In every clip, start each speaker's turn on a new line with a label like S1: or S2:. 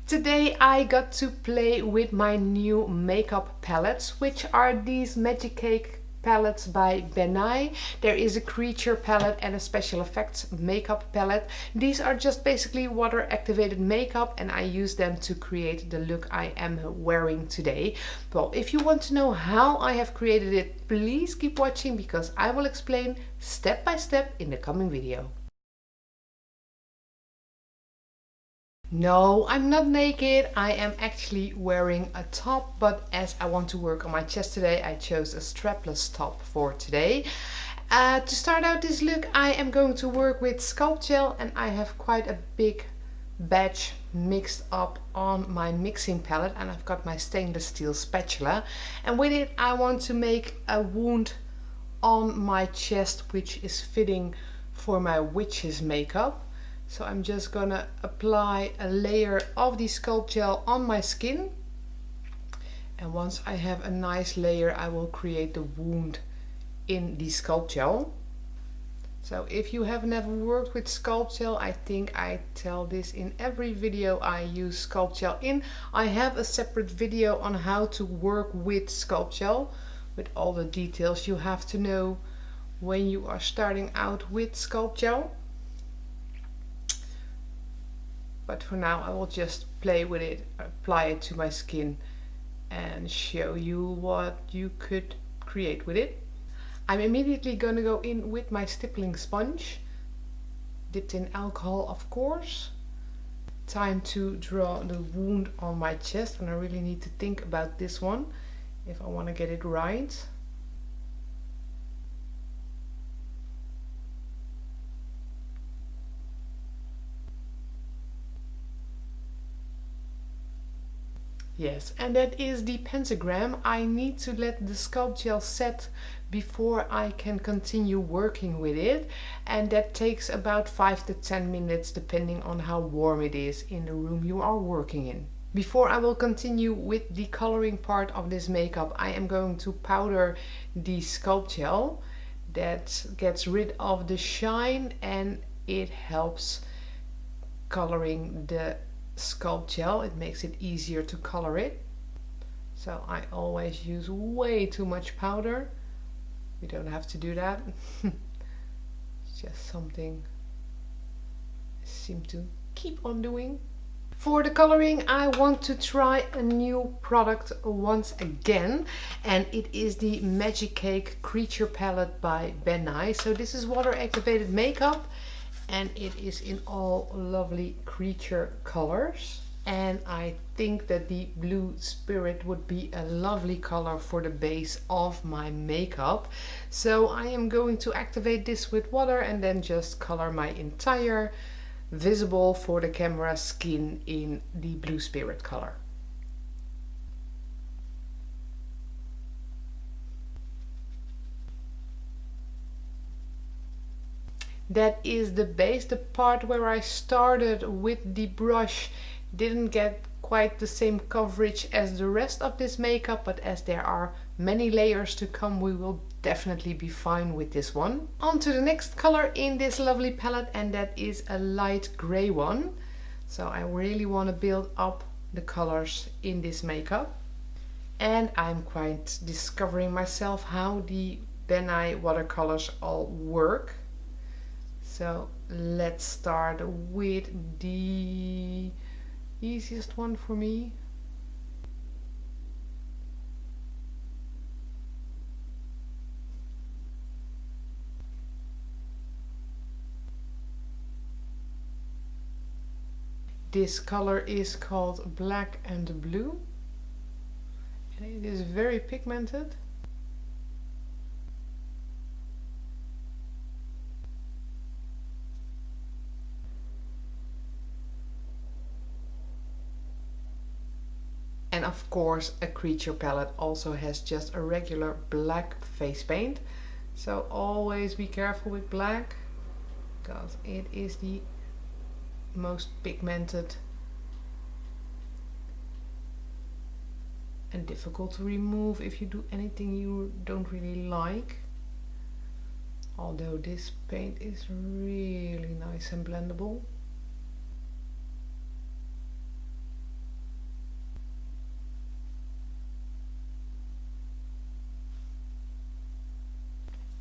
S1: Today I got to play with my new makeup palettes, which are these Magic Cake palettes by Ben. There is a creature palette and a special effects makeup palette. These are just basically water activated makeup, and I use them to create the look I am wearing today. Well, if you want to know how I have created it, please keep watching because I will explain step by step in the coming video. No, I'm not naked. I am actually wearing a top, but as I want to work on my chest today, I chose a strapless top for today. To start out this look, I am going to work with Sculpt Gel, and I have quite a big batch mixed up on my mixing palette, and I've got my stainless steel spatula, and with it I want to make a wound on my chest which is fitting for my witch's makeup. So I'm just gonna apply a layer of the Sculpt Gel on my skin, and once I have a nice layer I will create the wound in the Sculpt Gel. So if you have never worked with Sculpt Gel, I think I tell this in every video I use Sculpt Gel in. I have a separate video on how to work with Sculpt Gel with all the details you have to know when you are starting out with Sculpt Gel. But for now I will just play with it, apply it to my skin and show you what you could create with it. I'm immediately going to go in with my stippling sponge, dipped in alcohol of course. Time to draw the wound on my chest, and I really need to think about this one if I want to get it right. Yes, and that is the pentagram. I need to let the Sculpt Gel set before I can continue working with it, and that takes about 5 to 10 minutes depending on how warm it is in the room you are working in. Before I will continue with the coloring part of this makeup, I am going to powder the Sculpt Gel. That gets rid of the shine and it helps coloring the Sculpt Gel. It makes it easier to color it. So I always use way too much powder. We don't have to do that. It's just something I seem to keep on doing. For the coloring I want to try a new product once again, and it is the Magic Cake Creature Palette by Ben. So this is water activated makeup, and it is in all lovely creature colors, and I think that the blue spirit would be a lovely color for the base of my makeup. So I am going to activate this with water and then just color my entire visible for the camera skin in the blue spirit color. That is the base. The part where I started with the brush didn't get quite the same coverage as the rest of this makeup, but as there are many layers to come, we will definitely be fine with this one. On to the next color in this lovely palette, and that is a light gray one. So I really want to build up the colors in this makeup, and I'm quite discovering myself how the Ben watercolors all work. So let's start with the easiest one for me. This color is called Black and Blue, and it is very pigmented. And of course a creature palette also has just a regular black face paint. So always be careful with black because it is the most pigmented and difficult to remove if you do anything you don't really like. Although this paint is really nice and blendable.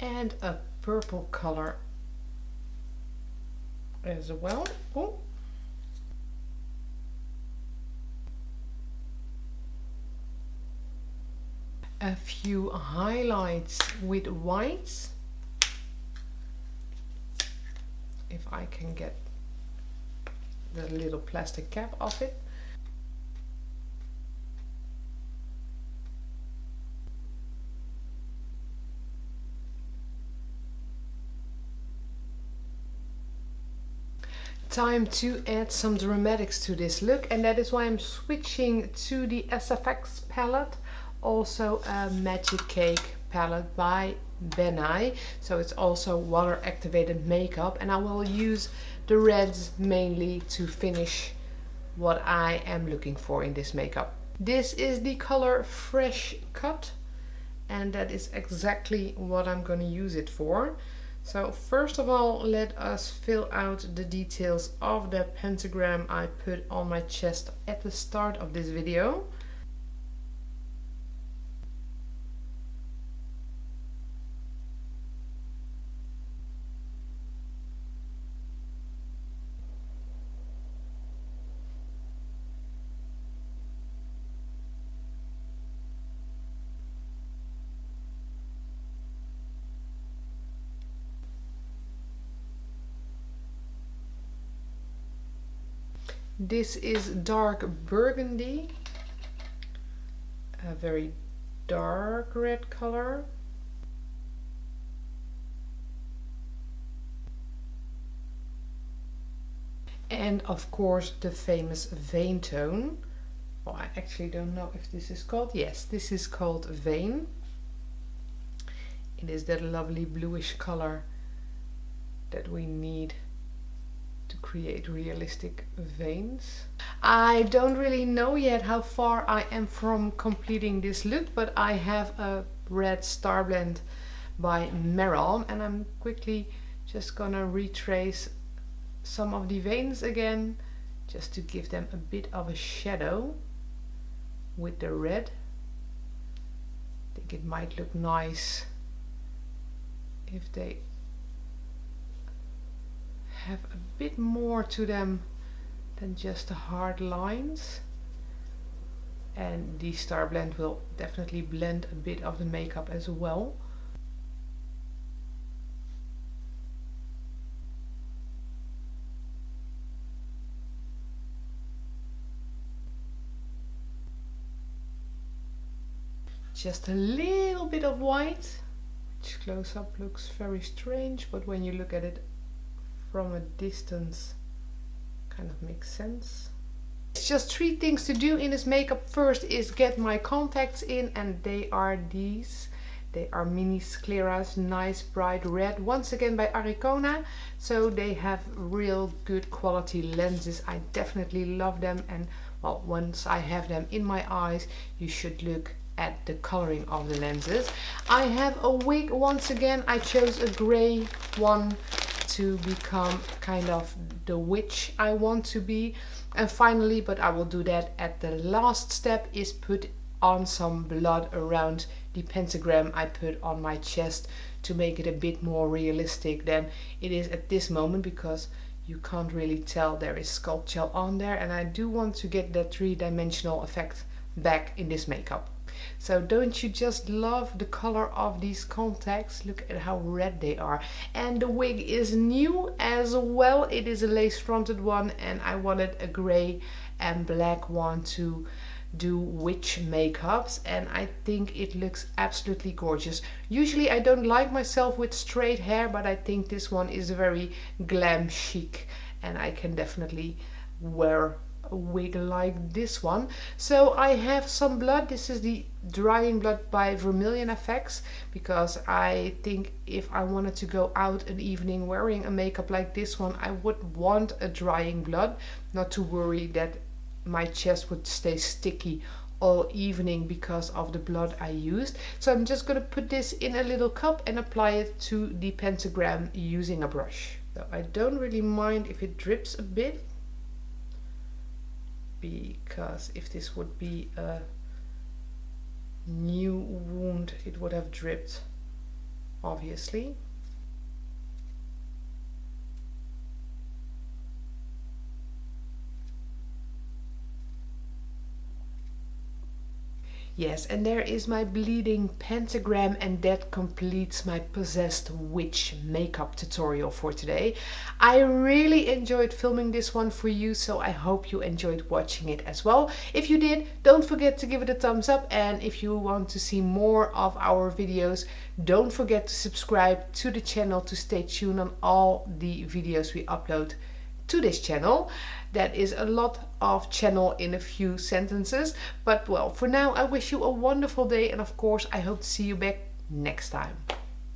S1: and a purple color as well. Oh. A few highlights with whites, if I can get the little plastic cap off it. Time to add some dramatics to this look, and that is why I'm switching to the SFX palette, also a Magic Cake palette by Ben. So it's also water activated makeup, and I will use the reds mainly to finish what I am looking for in this makeup. This is the color Fresh Cut, and that is exactly what I'm going to use it for. So first of all, let us fill out the details of the pentagram I put on my chest at the start of this video. This is dark burgundy, a very dark red color. And of course the famous vein tone. Well, I actually don't know if this is called, yes, this is called vein. It is that lovely bluish color that we need to create realistic veins. I don't really know yet how far I am from completing this look, but I have a red star blend by Meryl, and I'm quickly just gonna retrace some of the veins again, just to give them a bit of a shadow with the red. I think it might look nice if they have a bit more to them than just the hard lines. And the star blend will definitely blend a bit of the makeup as well. Just a little bit of white, which close up looks very strange, but when you look at it from a distance kind of makes sense. It's just three things to do in this makeup. First is get my contacts in, and they are these. They are mini scleras, nice bright red, once again by Aricona. So they have real good quality lenses. I definitely love them, and well, once I have them in my eyes, you should look at the coloring of the lenses. I have a wig once again. I chose a gray one to become kind of the witch I want to be. And finally, but I will do that at the last step, is put on some blood around the pentagram I put on my chest to make it a bit more realistic than it is at this moment, because you can't really tell there is sculpt gel on there, and I do want to get that three-dimensional effect back in this makeup. So don't you just love the color of these contacts? Look at how red they are. And the wig is new as well. It is a lace fronted one, and I wanted a gray and black one to do witch makeups, and I think it looks absolutely gorgeous. Usually I don't like myself with straight hair, but I think this one is very glam chic, and I can definitely wear a wig like this one. So I have some blood. This is the drying blood by Vermilion FX, because I think if I wanted to go out an evening wearing a makeup like this one, I would want a drying blood, not to worry that my chest would stay sticky all evening because of the blood I used. So I'm just going to put this in a little cup and apply it to the pentagram using a brush. So I don't really mind if it drips a bit, because if this would be a new wound, it would have dripped obviously. Yes, and there is my bleeding pentagram, and that completes my possessed witch makeup tutorial for today. I really enjoyed filming this one for you, so I hope you enjoyed watching it as well. If you did, don't forget to give it a thumbs up, and if you want to see more of our videos, don't forget to subscribe to the channel to stay tuned on all the videos we upload to this channel. That is a lot of channel in a few sentences, but well, for now I wish you a wonderful day, and of course I hope to see you back next time.